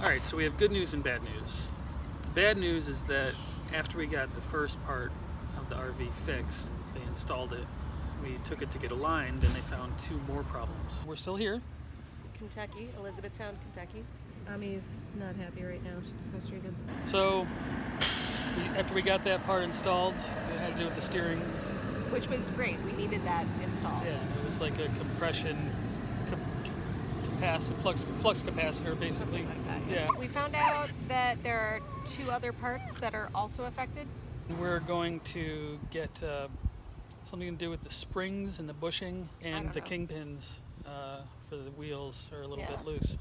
Alright, so we have good news and bad news. The bad news is that after we got the first part of the RV fixed, they installed it, we took it to get aligned and they found 2 more problems. We're still here. Kentucky, Elizabethtown, Kentucky. Ami's not happy right now. She's frustrated. So, after we got that part installed, it had to do with the steerings. Which was great. We needed that installed. Yeah, it was like a compression flux capacitor, basically. Something like that, yeah. We found out that there are 2 other parts that are also affected. We're going to get something to do with the springs and the bushing, and the kingpins for the wheels are a little bit loose.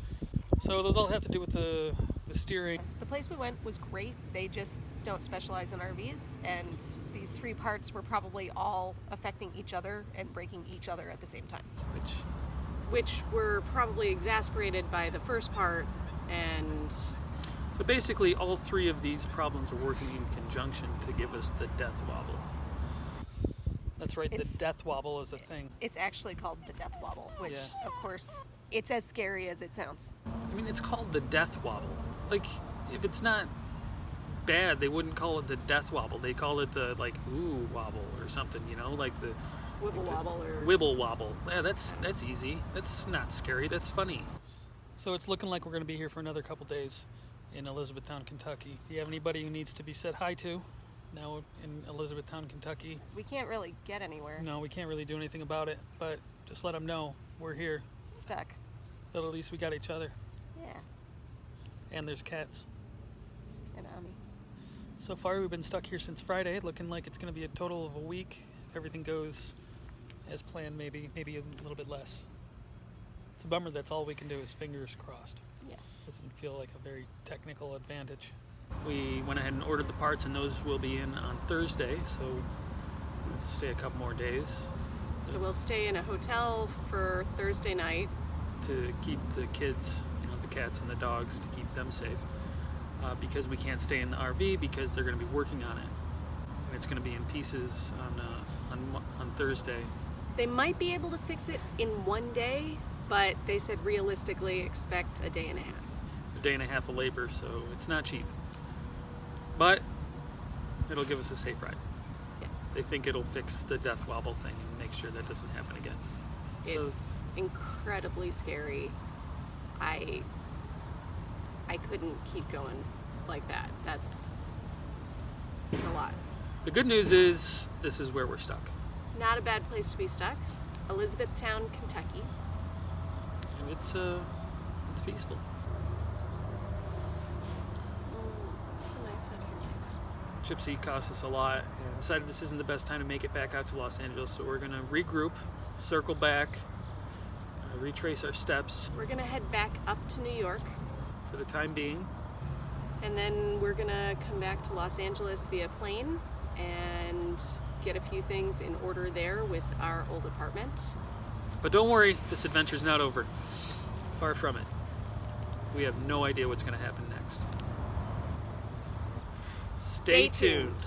So those all have to do with the steering. The place we went was great. They just don't specialize in RVs, and these 3 parts were probably all affecting each other and breaking each other at the same time. Which were probably exasperated by the first part, and... So basically all 3 of these problems are working in conjunction to give us the death wobble. That's right, the death wobble is a thing. It's actually called the death wobble, which of course, it's as scary as it sounds. I mean, it's called the death wobble. Like, if it's not bad, they wouldn't call it the death wobble. They call it the, like, ooh wobble or something, you know? Like the... Wibble wobble or... Wibble wobble. Yeah, that's easy. That's not scary. That's funny. So it's looking like we're going to be here for another couple days in Elizabethtown, Kentucky. If you have anybody who needs to be said hi to now in Elizabethtown, Kentucky. We can't really get anywhere. No, we can't really do anything about it, but just let them know we're here. Stuck. But at least we got each other. Yeah. And there's cats. And Ami. So far we've been stuck here since Friday, looking like it's going to be a total of a week. If everything goes as planned, maybe a little bit less. It's a bummer that's all we can do is fingers crossed. Yeah. Doesn't feel like a very technical advantage. We went ahead and ordered the parts, and those will be in on Thursday, so we'll stay a couple more days. So we'll stay in a hotel for Thursday night. To keep the kids, the cats and the dogs, to keep them safe. Because we can't stay in the RV because they're going to be working on it. And it's going to be in pieces on Thursday. They might be able to fix it in one day, but they said realistically expect a day and a half. A day and a half of labor, so it's not cheap. But it'll give us a safe ride. Yeah. They think it'll fix the death wobble thing and make sure that doesn't happen again. It's incredibly scary. I couldn't keep going like that. It's a lot. The good news is this is where we're stuck. Not a bad place to be stuck. Elizabethtown, Kentucky. And it's peaceful. It's so nice out here right now. Gypsy cost us a lot and decided this isn't the best time to make it back out to Los Angeles, so we're gonna regroup, circle back, retrace our steps. We're gonna head back up to New York. For the time being. And then we're gonna come back to Los Angeles via plane and get a few things in order there with our old apartment. But don't worry, this adventure's not over. Far from it. We have no idea what's gonna happen next. Stay tuned.